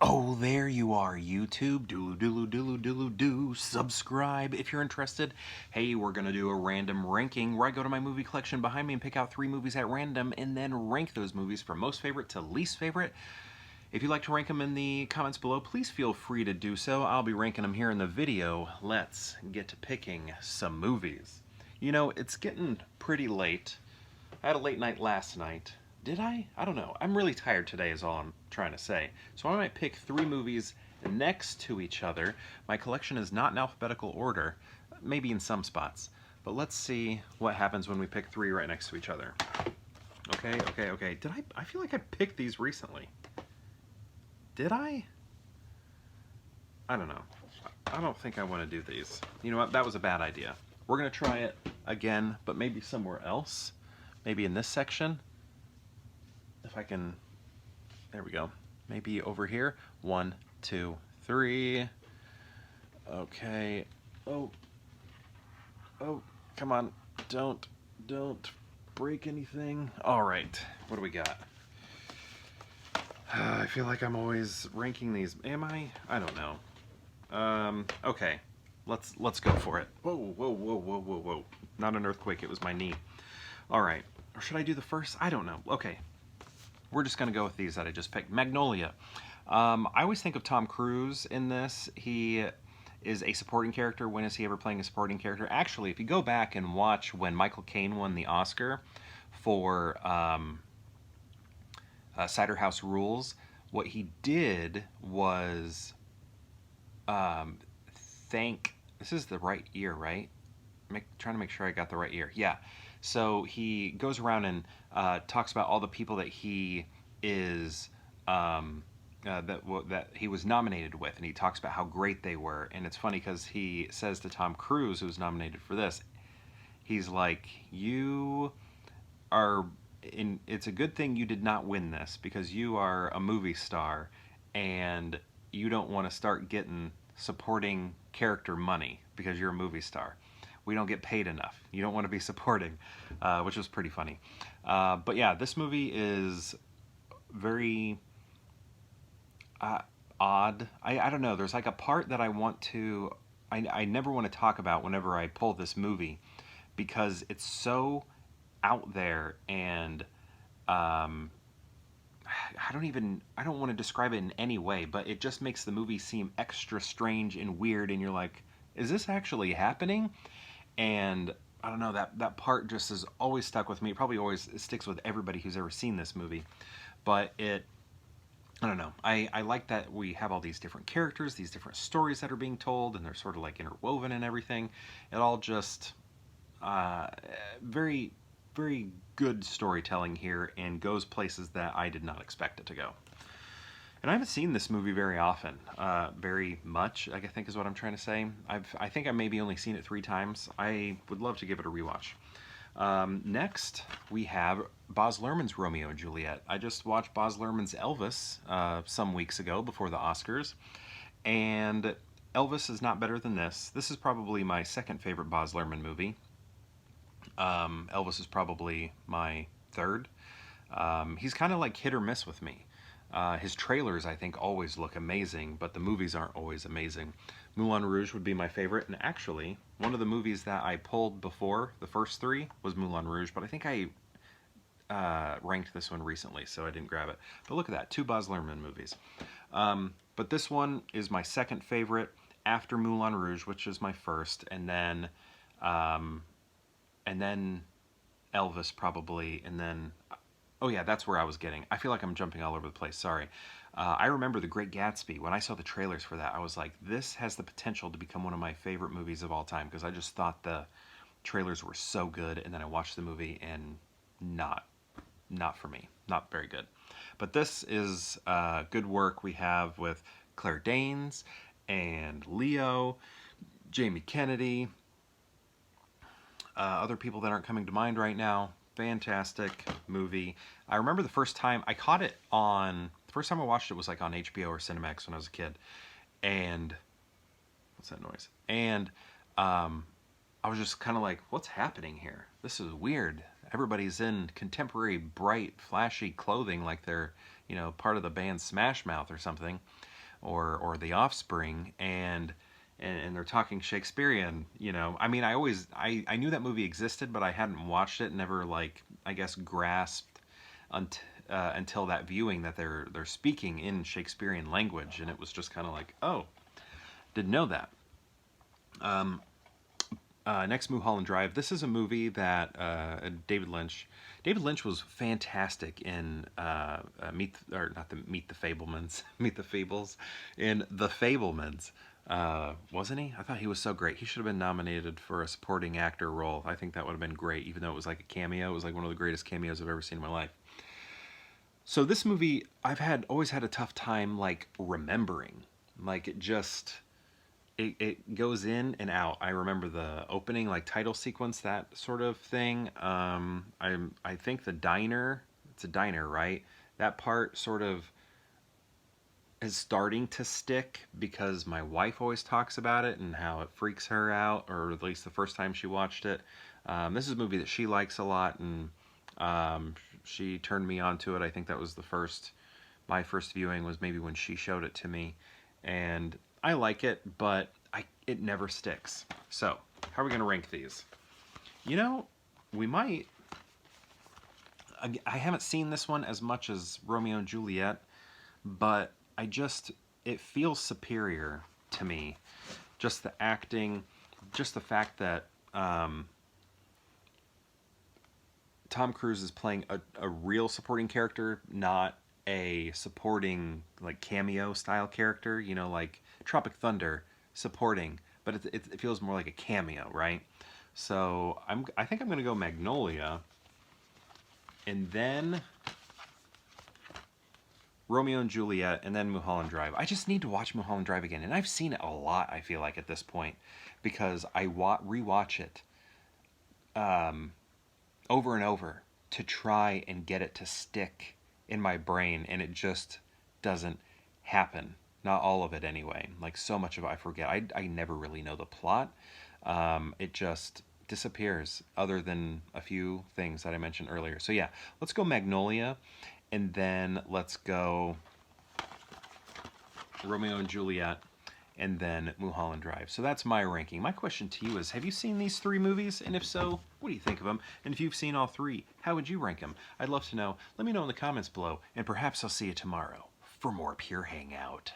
Oh, there you are, YouTube. Do. Subscribe if you're interested. Hey, we're going to do a random ranking where I go to my movie collection behind me and pick out 3 movies at random and then rank those movies from most favorite to least favorite. If you'd like to rank them in the comments below, please feel free to do so. I'll be ranking them here in the video. Let's get to picking some movies. You know, it's getting pretty late. I had a late night last night. Did I? I don't know. I'm really tired today is all I'm trying to say. So I might pick 3 movies next to each other. My collection is not in alphabetical order, maybe in some spots. But let's see what happens when we pick 3 right next to each other. Okay. I feel like I picked these recently. Did I? I don't know. I don't think I want to do these. You know what? That was a bad idea. We're going to try it again, but maybe somewhere else. Maybe in this section. If I can, there we go. Maybe over here. 1, 2, 3. Okay. Oh, come on. Don't break anything. All right. What do we got? I feel like I'm always ranking these. Am I? I don't know. Okay. Let's go for it. Whoa. Not an earthquake, it was my knee. All right. Or should I do the first? I don't know. Okay. We're just going to go with these that I just picked. Magnolia. I always think of Tom Cruise in this. He is a supporting character. When is he ever playing a supporting character? Actually, if you go back and watch when Michael Caine won the Oscar for Cider House Rules, what he did was thank... This is the right year, right? Trying to make sure I got the right year. Yeah. So he goes around and talks about all the people that he is that he was nominated with, and he talks about how great they were. And it's funny because he says to Tom Cruise, who was nominated for this, he's like, "You are in. It's a good thing you did not win this because you are a movie star, and you don't want to start getting supporting character money because you're a movie star. We don't get paid enough. You don't want to be supporting," which was pretty funny. But yeah, this movie is very odd. I don't know. There's like a part that I want to... I never want to talk about whenever I pull this movie because it's so out there and I don't want to describe it in any way, but it just makes the movie seem extra strange and weird, and you're like, is this actually happening? And I don't know, that part just has always stuck with me. It probably always sticks with everybody who's ever seen this movie. But I don't know. I like that we have all these different characters, these different stories that are being told, and they're sort of like interwoven and everything. It all just very, very good storytelling here and goes places that I did not expect it to go. And I haven't seen this movie very often, very much, I think is what I'm trying to say. I think I've maybe only seen it 3 times. I would love to give it a rewatch. Next, we have Baz Luhrmann's Romeo and Juliet. I just watched Baz Luhrmann's Elvis some weeks ago before the Oscars, and Elvis is not better than this. This is probably my second favorite Baz Luhrmann movie. Elvis is probably my third. He's kind of like hit or miss with me. His trailers, I think, always look amazing, but the movies aren't always amazing. Moulin Rouge would be my favorite, and actually, one of the movies that I pulled before the first 3 was Moulin Rouge, but I think I ranked this one recently, so I didn't grab it. But look at that, 2 Baz Luhrmann movies. But this one is my second favorite after Moulin Rouge, which is my first, and then Elvis probably, and then... Oh yeah, that's where I was getting. I feel like I'm jumping all over the place, sorry. I remember The Great Gatsby. When I saw the trailers for that, I was like, this has the potential to become one of my favorite movies of all time, because I just thought the trailers were so good, and then I watched the movie, and not for me. Not very good. But this is good work we have with Claire Danes, and Leo, Jamie Kennedy, other people that aren't coming to mind right now. Fantastic movie. I remember the first time I caught it on... The first time I watched it was like on HBO or Cinemax when I was a kid. And... What's that noise? And I was just kind of like, what's happening here? This is weird. Everybody's in contemporary, bright, flashy clothing like they're, part of the band Smash Mouth or something, or The Offspring, and they're talking Shakespearean. I mean, I knew that movie existed, but I hadn't watched it. Never, like, I guess, grasped until that viewing that they're speaking in Shakespearean language, and it was just kind of like, oh, didn't know that. Next, Mulholland Drive. This is a movie that David Lynch. David Lynch was fantastic in Meet the Fablemans, Meet the Fables, in The Fablemans. Wasn't he? I thought he was so great. He should have been nominated for a supporting actor role. I think that would have been great, even though it was like a cameo. It was like one of the greatest cameos I've ever seen in my life. So this movie, always had a tough time like remembering. Like it goes in and out. I remember the opening, like title sequence, that sort of thing. I think the diner. It's a diner, right? That part sort of is starting to stick because my wife always talks about it and how it freaks her out, or at least the first time she watched it. This is a movie that she likes a lot, and she turned me on to it. I think that was my first viewing was maybe when she showed it to me, and I like it, but it never sticks. So, how are we going to rank these? We might. I haven't seen this one as much as Romeo and Juliet, but it feels superior to me. Just the acting, just the fact that Tom Cruise is playing a real supporting character, not a supporting, like, cameo style character, like Tropic Thunder, supporting, but it feels more like a cameo, right? So I think I'm going to go Magnolia, and then Romeo and Juliet, and then Mulholland Drive. I just need to watch Mulholland Drive again, and I've seen it a lot, I feel like, at this point, because I rewatch it over and over to try and get it to stick in my brain, and it just doesn't happen. Not all of it, anyway. Like, so much of it I forget. I never really know the plot. It just disappears, other than a few things that I mentioned earlier. So yeah, let's go Magnolia, and then let's go Romeo and Juliet, and then Mulholland Drive. So that's my ranking. My question to you is, have you seen these three movies? And if so, what do you think of them? And if you've seen all three, how would you rank them? I'd love to know. Let me know in the comments below, and perhaps I'll see you tomorrow for more Pure Hangout.